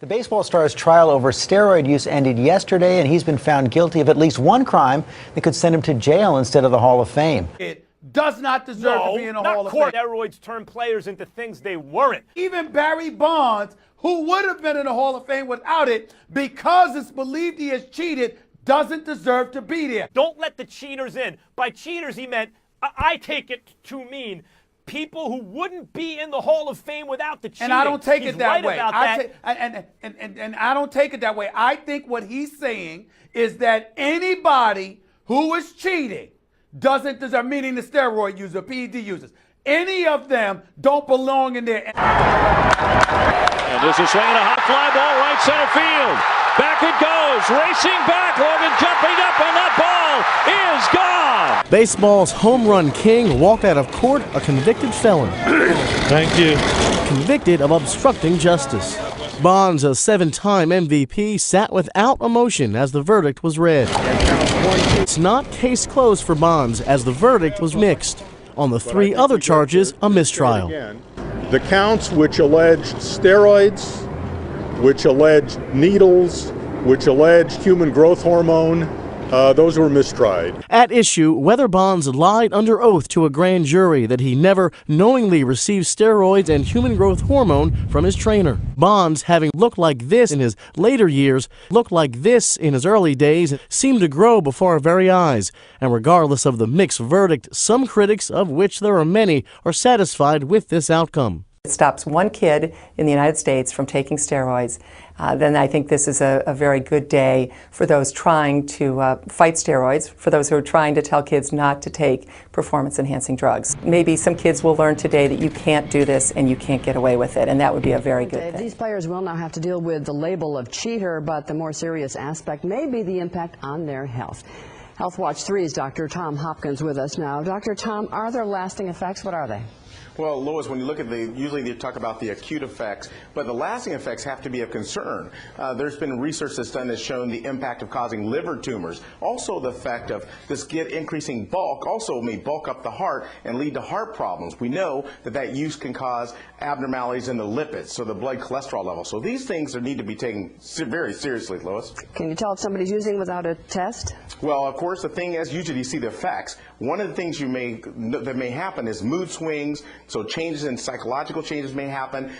The baseball star's trial over steroid use ended yesterday, and he's been found guilty of at least one crime that could send him to jail instead of the Hall of Fame. It does not deserve to be in the Hall of Fame. Steroids turn players into things they weren't. Even Barry Bonds, who would have been in the Hall of Fame without it, because it's believed he has cheated, doesn't deserve to be there. Don't let the cheaters in. By cheaters, he meant, I take it to mean, people who wouldn't be in the Hall of Fame without the cheating. And I don't take He's it that right way. about that. And I don't take it that way. I think what he's saying is that anybody who is cheating doesn't deserve, meaning the steroid user, PED users, any of them don't belong in there. And this is swinging a hot fly ball right center field. Back it goes, racing back, Logan jumping up, and that ball is gone. Baseball's home run king walked out of court a convicted felon. Thank you. Convicted of obstructing justice. Bonds, a 7-time MVP, sat without emotion as the verdict was read. It's not case closed for Bonds as the verdict was mixed. On the 3 other charges, a mistrial. The counts which alleged steroids, which alleged needles, which alleged human growth hormone, those were mistried. At issue, whether Bonds lied under oath to a grand jury that he never knowingly received steroids and human growth hormone from his trainer. Bonds, having looked like this in his later years, looked like this in his early days, seemed to grow before our very eyes. And regardless of the mixed verdict, some critics, of which there are many, are satisfied with this outcome. It stops one kid in the United States from taking steroids, then I think this is a very good day for those trying to fight steroids, for those who are trying to tell kids not to take performance-enhancing drugs. Maybe some kids will learn today that you can't do this and you can't get away with it, and that would be a very good thing. These players will now have to deal with the label of cheater, but the more serious aspect may be the impact on their health. Health Watch 3's Dr. Tom Hopkins with us now. Dr. Tom, are there lasting effects? What are they? Well, Lois, when you look at usually they talk about the acute effects, but the lasting effects have to be of concern. There's been research that's done that's shown the impact of causing liver tumors. Also the effect of this increasing bulk also may bulk up the heart and lead to heart problems. We know that use can cause abnormalities in the lipids, so the blood cholesterol level. So these things need to be taken very seriously, Lois. Can you tell if somebody's using without a test? Well, of course, the thing is, usually you see the effects. One of the things that may happen is mood swings, so changes in psychological changes may happen,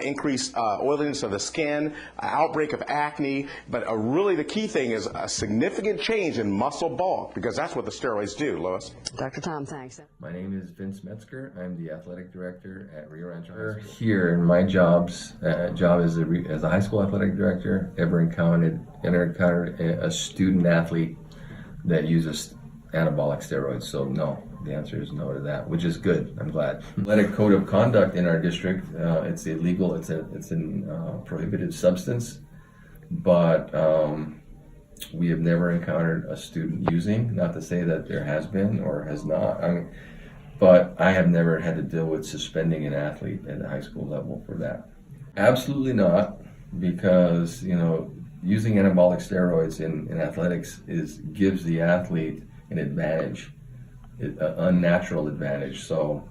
increased oiliness of the skin, outbreak of acne, but really the key thing is a significant change in muscle bulk, because that's what the steroids do, Lois. Dr. Tom, thanks. My name is Vince Metzger. I'm the athletic director at Rio Rancho High School. Here, in my job as a high school athletic director, ever encountered a student athlete that uses anabolic steroids? So no, the answer is no to that, which is good. I'm glad. Athletic code of conduct in our district, it's illegal. It's a prohibited substance, but we have never encountered a student using. Not to say that there has been or has not. But I have never had to deal with suspending an athlete at the high school level for that. Absolutely not, because using anabolic steroids in athletics gives the athlete an advantage, an unnatural advantage. So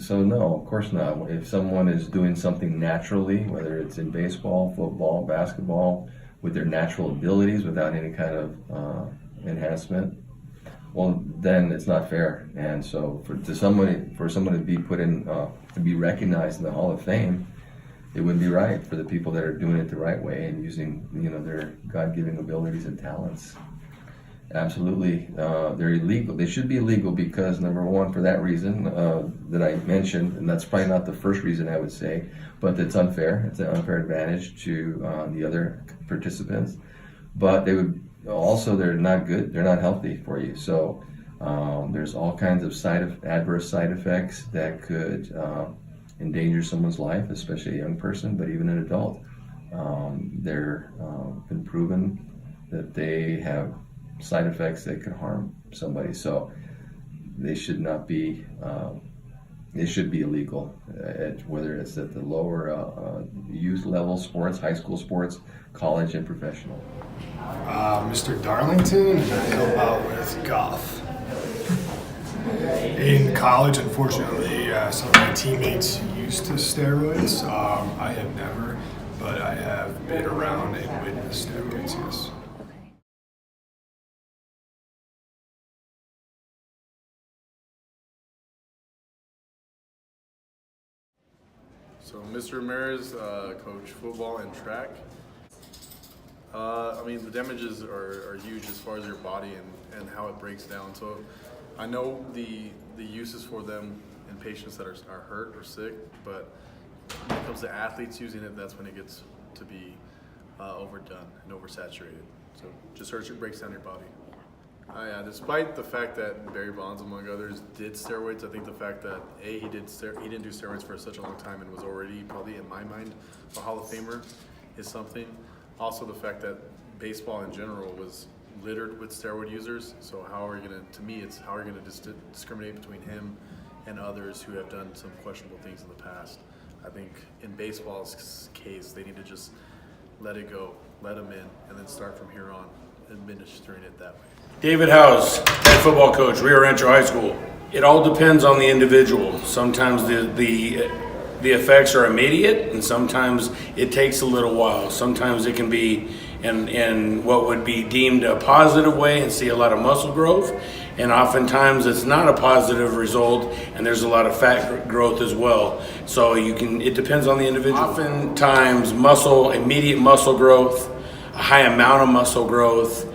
no, of course not. If someone is doing something naturally, whether it's in baseball, football, basketball, with their natural abilities without any kind of enhancement, well, then it's not fair. And so for someone to be put in, to be recognized in the Hall of Fame, it would be right for the people that are doing it the right way and using their God-given abilities and talents. Absolutely, they're illegal. They should be illegal because, number one, for that reason that I mentioned, and that's probably not the first reason I would say, but it's unfair. It's an unfair advantage to the other participants. But they're not good. They're not healthy for you. So there's all kinds of adverse side effects that could endanger someone's life, especially a young person, but even an adult. They're been proven that they have side effects that could harm somebody. So they should not be. It should be illegal, whether it's at the lower youth level sports, high school sports, college, and professional. Mr. Darlington, and I help out with golf. In college, unfortunately, some of my teammates used steroids. I have never, but I have been around and witnessed steroids, yes. So Mr. Ramirez, coach football and track. I mean, the damages are huge as far as your body and how it breaks down. So I know the uses for them in patients that are hurt or sick, but when it comes to athletes using it, that's when it gets to be overdone and oversaturated. So just hurts, it breaks down your body. Yeah, despite the fact that Barry Bonds, among others, did steroids, I think the fact that he didn't do steroids for such a long time and was already probably in my mind a Hall of Famer is something. Also, the fact that baseball in general was littered with steroid users. So how are you gonna? To me, it's how are you gonna discriminate between him and others who have done some questionable things in the past? I think in baseball's case, they need to just let it go, let them in, and then start from here on, administering it that way. David House, head football coach, Rio Rancho High School. It all depends on the individual. Sometimes the effects are immediate, and sometimes it takes a little while. Sometimes it can be in what would be deemed a positive way and see a lot of muscle growth, and oftentimes it's not a positive result, and there's a lot of fat growth as well. So it depends on the individual. Oftentimes immediate muscle growth, a high amount of muscle growth,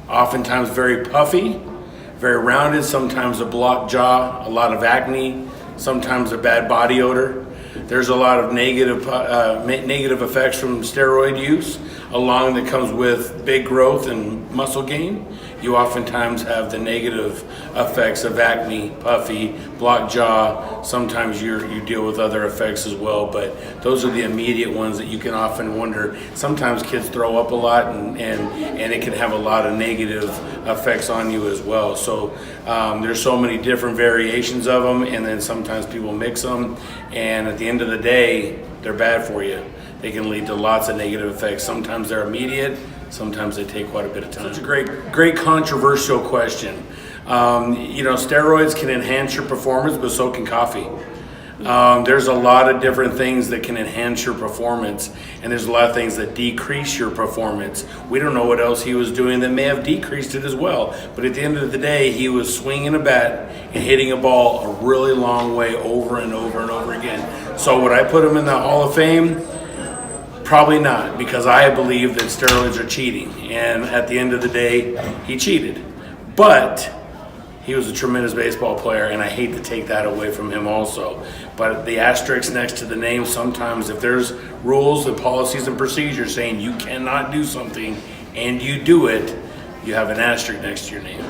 oftentimes very puffy, very rounded, sometimes a blocked jaw, a lot of acne, sometimes a bad body odor. There's a lot of negative effects from steroid use, along that comes with big growth and muscle gain. You oftentimes have the negative effects of acne, puffy, blocked jaw. Sometimes you deal with other effects as well, but those are the immediate ones that you can often wonder. Sometimes kids throw up a lot, and it can have a lot of negative effects on you as well. So there's so many different variations of them, and then sometimes people mix them, and at the end of the day, they're bad for you. They can lead to lots of negative effects. Sometimes they're immediate, sometimes they take quite a bit of time. Such a great controversial question. Steroids can enhance your performance, but so can coffee. There's a lot of different things that can enhance your performance, and there's a lot of things that decrease your performance. We don't know what else he was doing that may have decreased it as well, but at the end of the day, he was swinging a bat and hitting a ball a really long way over and over and over again. So would I put him in the Hall of Fame? Probably not, because I believe that steroids are cheating, and at the end of the day, he cheated. But he was a tremendous baseball player, and I hate to take that away from him also. But the asterisk next to the name, sometimes if there's rules and policies and procedures saying you cannot do something and you do it, you have an asterisk next to your name.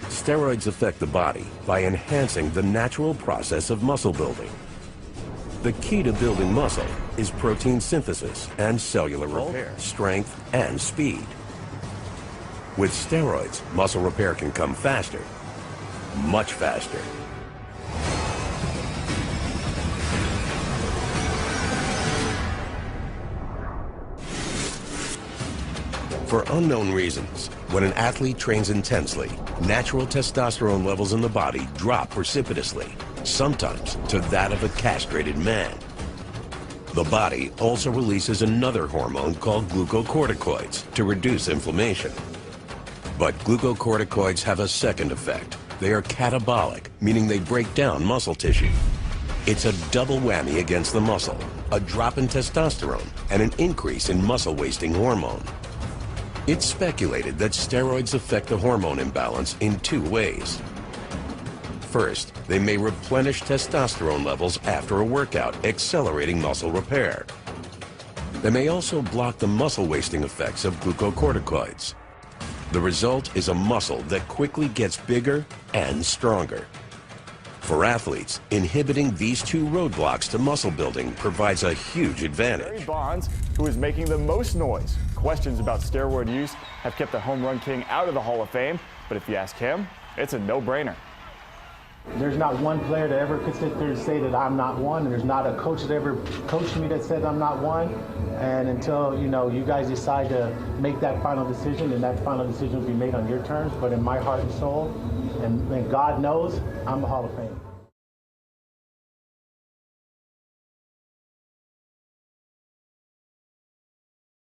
Steroids affect the body by enhancing the natural process of muscle building. The key to building muscle is protein synthesis and cellular repair, strength, and speed. With steroids, muscle repair can come faster, much faster. For unknown reasons, when an athlete trains intensely, natural testosterone levels in the body drop precipitously, sometimes to that of a castrated man. The body also releases another hormone called glucocorticoids to reduce inflammation. But glucocorticoids have a second effect. They are catabolic, meaning they break down muscle tissue. It's a double whammy against the muscle, a drop in testosterone and an increase in muscle-wasting hormone. It's speculated that steroids affect the hormone imbalance in two ways. First, they may replenish testosterone levels after a workout, accelerating muscle repair. They may also block the muscle-wasting effects of glucocorticoids. The result is a muscle that quickly gets bigger and stronger. For athletes, inhibiting these two roadblocks to muscle building provides a huge advantage. Barry Bonds, who is making the most noise. Questions about steroid use have kept the home run king out of the Hall of Fame, but if you ask him, it's a no-brainer. There's not one player that ever could sit there and say that I'm not one. There's not a coach that ever coached me that said I'm not one. And until, you guys decide to make that final decision, and that final decision will be made on your terms. But in my heart and soul, and God knows, I'm a Hall of Fame.